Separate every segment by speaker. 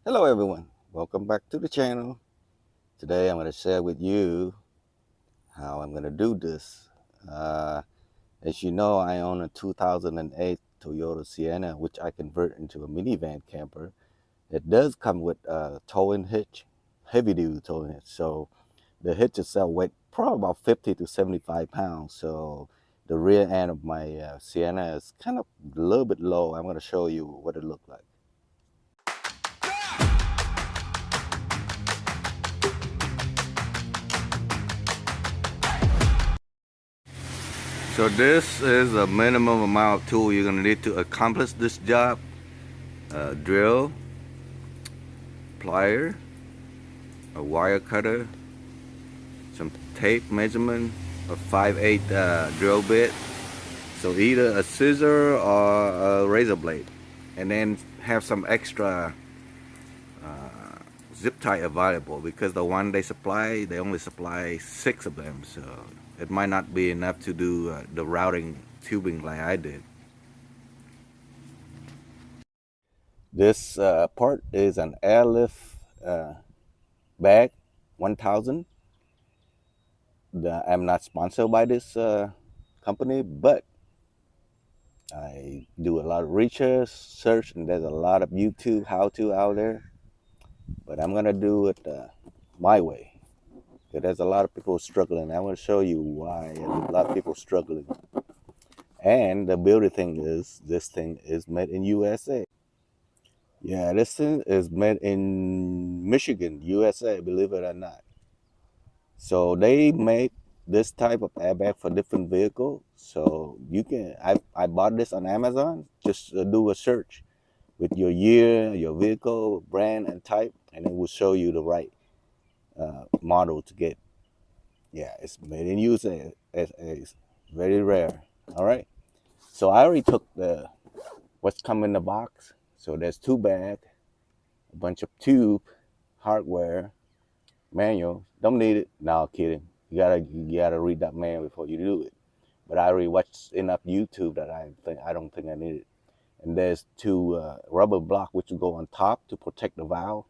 Speaker 1: Hello everyone, welcome back to the channel. Today I'm going to share with you how I'm going to do this. Uh, as you know, I own a 2008 Toyota Sienna, which I convert into a minivan camper. It does come with a towing hitch, heavy duty towing hitch. So the hitch itself weighs probably about 50 to 75 pounds. So the rear end of my Sienna is kind of a little bit low. I'm going to show you what it looks like. So this is a minimum amount of tool you're gonna need to accomplish this job. Drill, plier, a wire cutter, some tape measurement, a 5/8 drill bit. So either a scissor or a razor blade. And then have some extra zip tie available because the one they only supply 6 of them. So it might not be enough to do the routing tubing like I did. This part is an airlift bag 1000. I'm not sponsored by this company, but I do a lot of research, search, and there's a lot of YouTube how-to out there. But I'm gonna do it my way. Because there's a lot of people struggling. I'm gonna show you why a lot of people struggling. And the beauty thing is, this thing is made in USA. Yeah, this thing is made in Michigan, USA, believe it or not. So they make this type of airbag for different vehicles. So you can, I bought this on Amazon. Just do a search with your year, your vehicle, brand, and type, and it will show you the right model to get. Yeah, it's made in USA. It's very rare. All right. So I already took the what's come in the box. So there's 2 bags, a bunch of tube, hardware, manual. Don't need it. No, kidding. You gotta read that manual before you do it. But I already watched enough YouTube that I don't think I need it. And there's 2 rubber block which will go on top to protect the valve,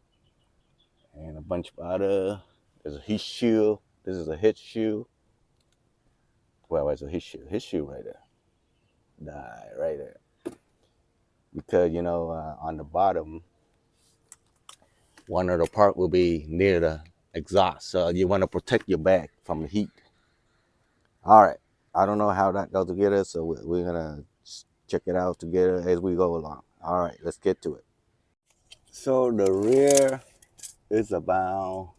Speaker 1: and a bunch of other. There's a heat shield. This is a hitch shield. Well, it's a hitch shield right there. Right there. Because you know, on the bottom, one of the part will be near the exhaust, so you want to protect your back from the heat. All right, I don't know how that goes together, so we're gonna check it out together as we go along. All right, let's get to it. So the rear is about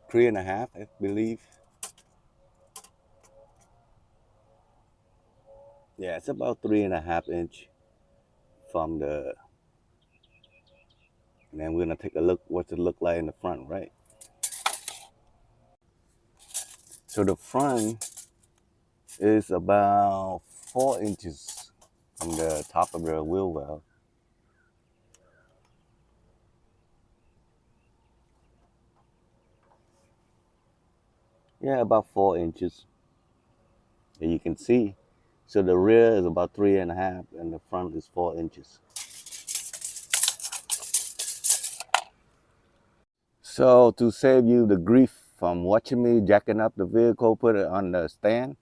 Speaker 1: 3.5, I believe. Yeah, it's about 3.5 inch from the. And then we're gonna take a look what it look like in the front, right? So the front is about 4 inches from the top of the wheel well. Yeah, about 4 inches. And you can see. So the rear is about 3.5 and the front is 4 inches. So to save you the grief from watching me jacking up the vehicle, put it on the stand,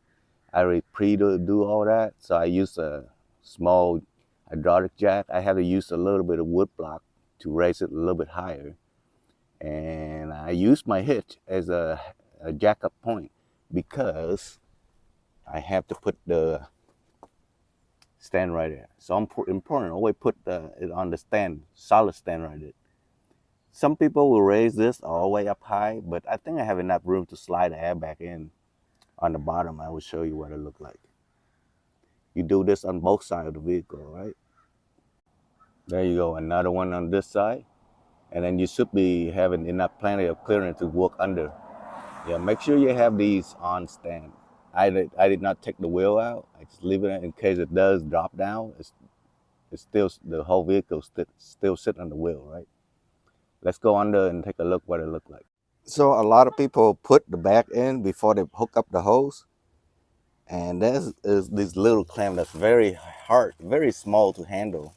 Speaker 1: I already do all that. So I use a small hydraulic jack. I have to use a little bit of wood block to raise it a little bit higher. And I use my hitch as a jack up point because I have to put the stand right there. So important, always put it on the stand, solid stand right there. Some people will raise this all the way up high, but I think I have enough room to slide the airbag in on the bottom. I will show you what it looks like. You do this on both sides of the vehicle, right? There you go, another one on this side. And then you should be having enough plenty of clearance to walk under. Yeah, make sure you have these on stand. I did not take the wheel out. I just leave it in case it does drop down. It's still, the whole vehicle still sit on the wheel, right? Let's go under and take a look what it looked like. So a lot of people put the back in before they hook up the hose. And there's this little clamp that's very hard, very small to handle.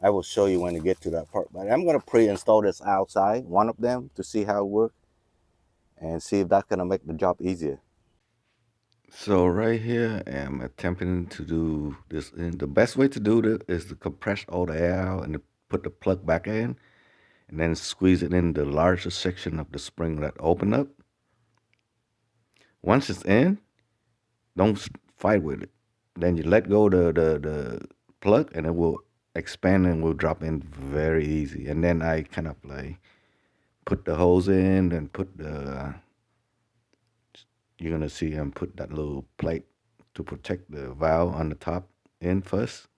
Speaker 1: I will show you when you get to that part. But I'm gonna pre-install this outside, one of them, to see how it works and see if that's gonna make the job easier. So right here, I'm attempting to do this. And the best way to do this is to compress all the air out and put the plug back in, and then squeeze it in the larger section of the spring that open up. Once it's in, don't fight with it. Then you let go the plug, and it will expand and will drop in very easy. And then I kind of like put the hose in and put the, you're gonna see him put that little plate to protect the valve on the top in first.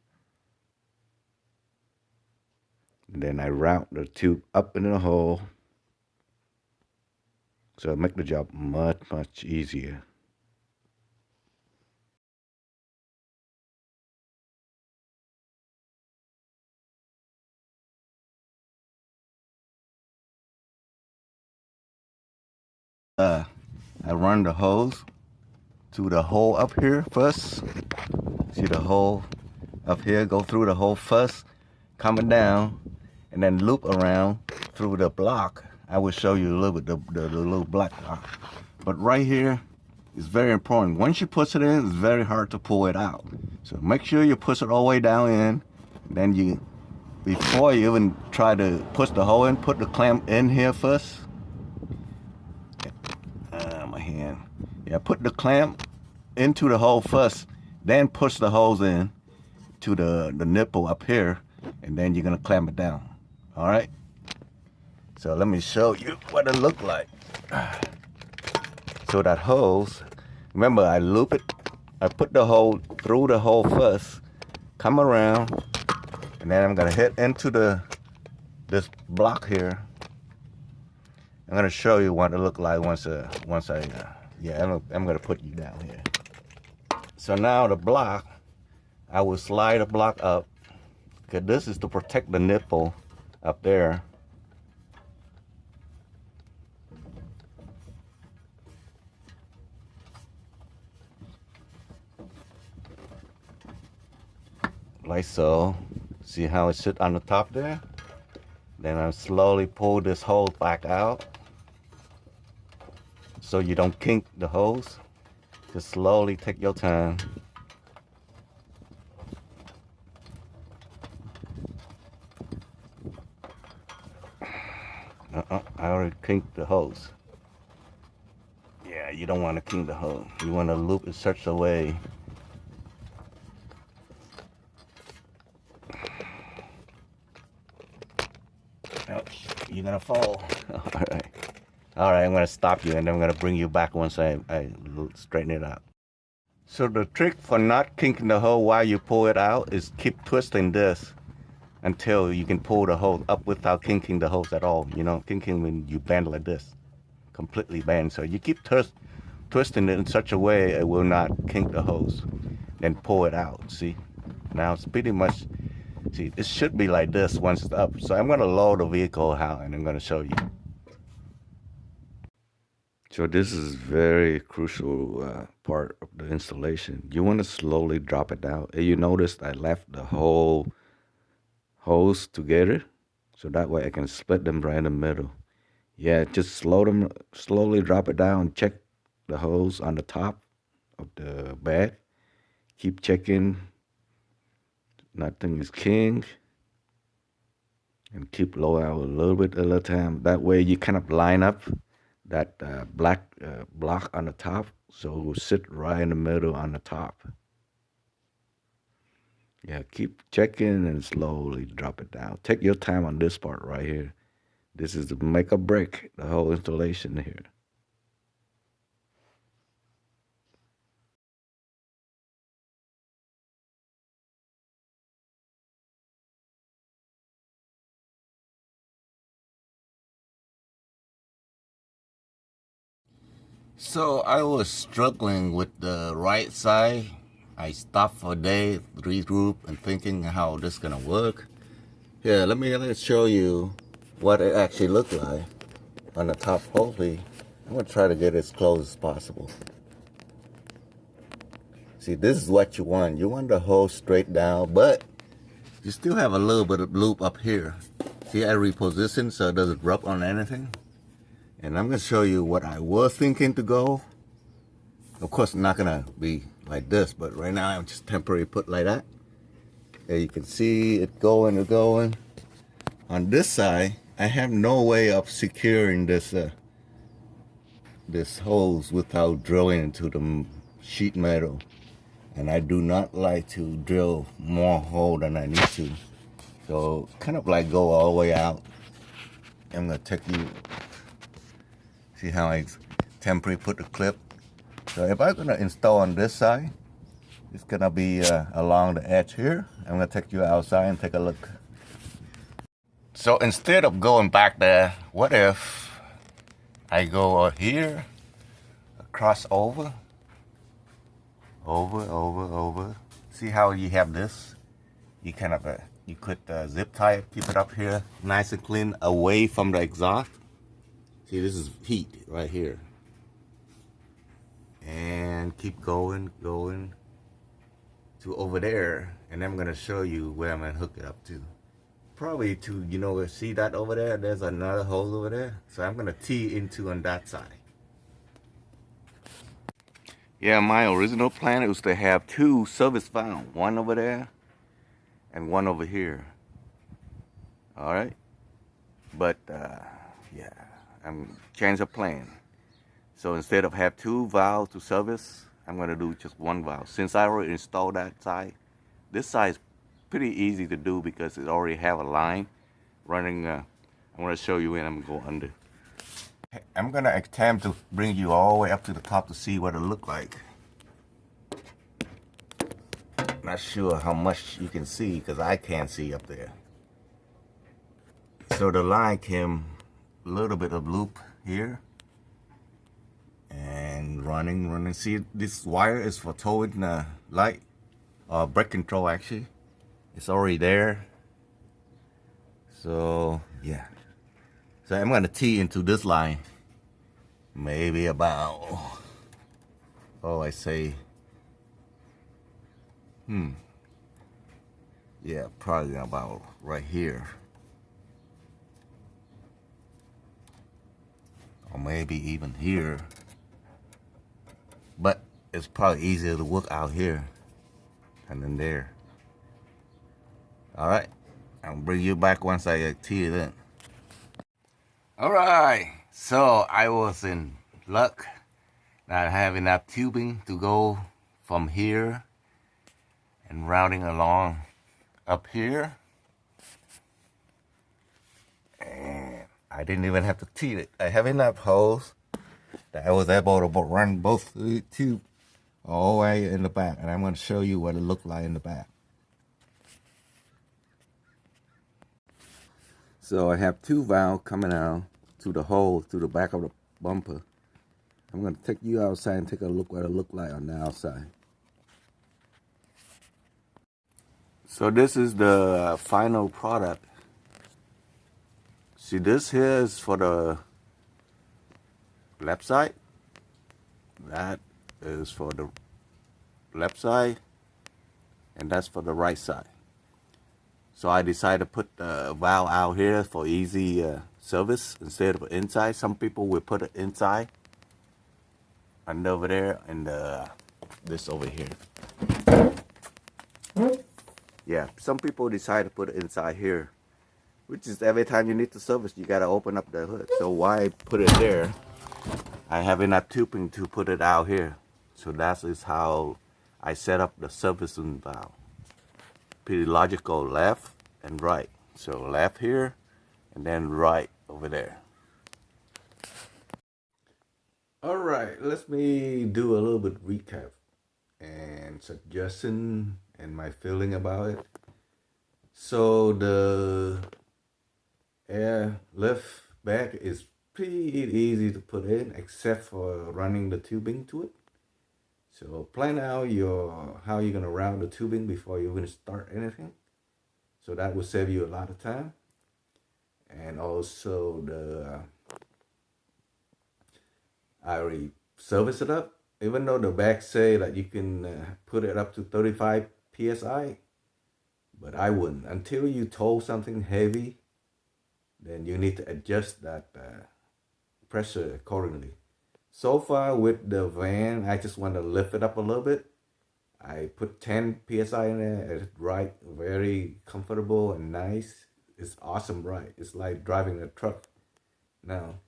Speaker 1: And then I route the tube up into the hole, so it make the job much easier. I run the hose to the hole up here first. See the hole up here, go through the hole first, coming down, and then loop around through the block. I will show you a little bit the little black block. But right here is very important. Once you push it in, it's very hard to pull it out. So make sure you push it all the way down in. Then you, before you even try to push the hole in, put the clamp in here first. My hand. Yeah, put the clamp into the hole first, then push the hose in to the nipple up here, and then you're gonna clamp it down. All right. So let me show you what it look like. So that hose, remember I loop it, I put the hole through the hole first, come around, and then I'm gonna hit into this block here. I'm gonna show you what it look like once I'm gonna put you down here. So now the block, I will slide the block up, because this is to protect the nipple up there. Like so. See how it sits on the top there? Then I slowly pull this hose back out so you don't kink the hose. Just slowly take your time. I already kinked the hose. Yeah, you don't want to kink the hose. You want to loop it such a way you're gonna fall. All right, I'm gonna stop you and then I'm gonna bring you back once I straighten it out. So the trick for not kinking the hose while you pull it out is keep twisting this until you can pull the hose up without kinking the hose at all. You know, kinking when you bend like this, completely bend. So you keep twisting it in such a way it will not kink the hose. Then pull it out, see? Now it's pretty much, see, it should be like this once it's up. So I'm gonna load the vehicle out and I'm gonna show you. So this is very crucial part of the installation. You want to slowly drop it down. And you noticed I left the whole hose together, so that way I can split them right in the middle. Yeah, just slowly drop it down. Check the hose on the top of the bag. Keep checking. Nothing is king. And keep low out a little bit at a time. That way you kind of line up that black block on the top, so it will sit right in the middle on the top. Yeah, keep checking and slowly drop it down. Take your time on this part right here. This is the make or break the whole installation here. So I was struggling with the right side. I stopped for a day, regroup, and thinking how this is gonna work. Here, let me show you what it actually looked like on the top. Hopefully, I'm gonna try to get as close as possible. See, this is what you want. You want the hose straight down, but You still have a little bit of loop up here. See, I repositioned so it doesn't rub on anything. And I'm gonna show you what I was thinking to go. Of course, not gonna be like this, but right now I'm just temporarily put like that. And you can see it going and going. On this side, I have no way of securing this this hose without drilling into the sheet metal. And I do not like to drill more hole than I need to. So kind of like go all the way out. I'm gonna take you, see how I temporarily put the clip. So if I'm gonna install on this side, it's gonna be along the edge here. I'm gonna take you outside and take a look. So instead of going back there, what if I go here, cross over, over. See how you have this? You kind of you could zip tie it, keep it up here, nice and clean, away from the exhaust. See, this is heat right here. And keep going to over there, and I'm gonna show you where I'm gonna hook it up to. Probably to, you know, see that over there? There's another hole over there. So I'm gonna tee into on that side. Yeah, my original plan was to have two service valves, one over there and one over here. All right, but yeah, I'm changed the plan. So instead of have two valves to service, I'm gonna do just one valve. Since I already installed that side, this side is pretty easy to do because it already have a line running. I'm gonna show you when I'm gonna go under. I'm gonna attempt to bring you all the way up to the top to see what it look like. Not sure how much you can see because I can't see up there. So the line came a little bit of loop here and running. See, this wire is for towing the light, brake control actually. It's already there. So yeah. So I'm gonna tee into this line. Maybe about, I say, yeah, probably about right here. Or maybe even here. But it's probably easier to work out here than in there. All right, I'll bring you back once I tee it in. All right, so I was in luck not having enough tubing to go from here and routing along up here. And I didn't even have to tee it. I have enough holes that I was able to run both the tube all the way in the back. And I'm going to show you what it looked like in the back. So I have two valves coming out to the hole, to the back of the bumper. I'm going to take you outside and take a look what it looked like on the outside. So this is the final product. See, this here is for the left side. That is for the left side. And that's for the right side. So I decided to put the valve out here for easy service instead of inside. Some people will put it inside and over there and this over here. Yeah, some people decide to put it inside here, which is every time you need to service, you gotta open up the hood. So why put it there? I have enough tubing to put it out here. So that is how I set up the servicing valve. Pretty logical, left and right. So left here and then right over there. All right, let me do a little bit recap and suggestion and my feeling about it. So the air lift back is pretty easy to put in except for running the tubing to it. So plan out how you're gonna route the tubing before you even start anything. So that will save you a lot of time. And also I already serviced it up. Even though the back say that you can put it up to 35 PSI, But I wouldn't. Until you tow something heavy, then you need to adjust that pressure accordingly. So far with the van, I just want to lift it up a little bit. I put 10 psi in there. It's right, very comfortable and nice. It's awesome ride. It's like driving a truck now,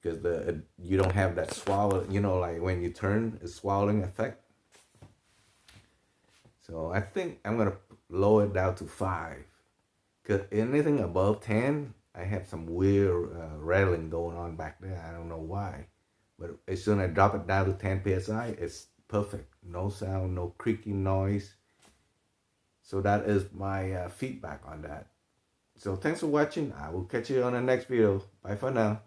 Speaker 1: because the you don't have that swallow. You know, like when you turn, it's swallowing effect. So I think I'm gonna lower it down to 5. Cause anything above 10, I have some weird rattling going on back there. I don't know why, but as soon as I drop it down to 10 psi, it's perfect. No sound, no creaking noise. So that is my feedback on that. So thanks for watching. I will catch you on the next video. Bye for now.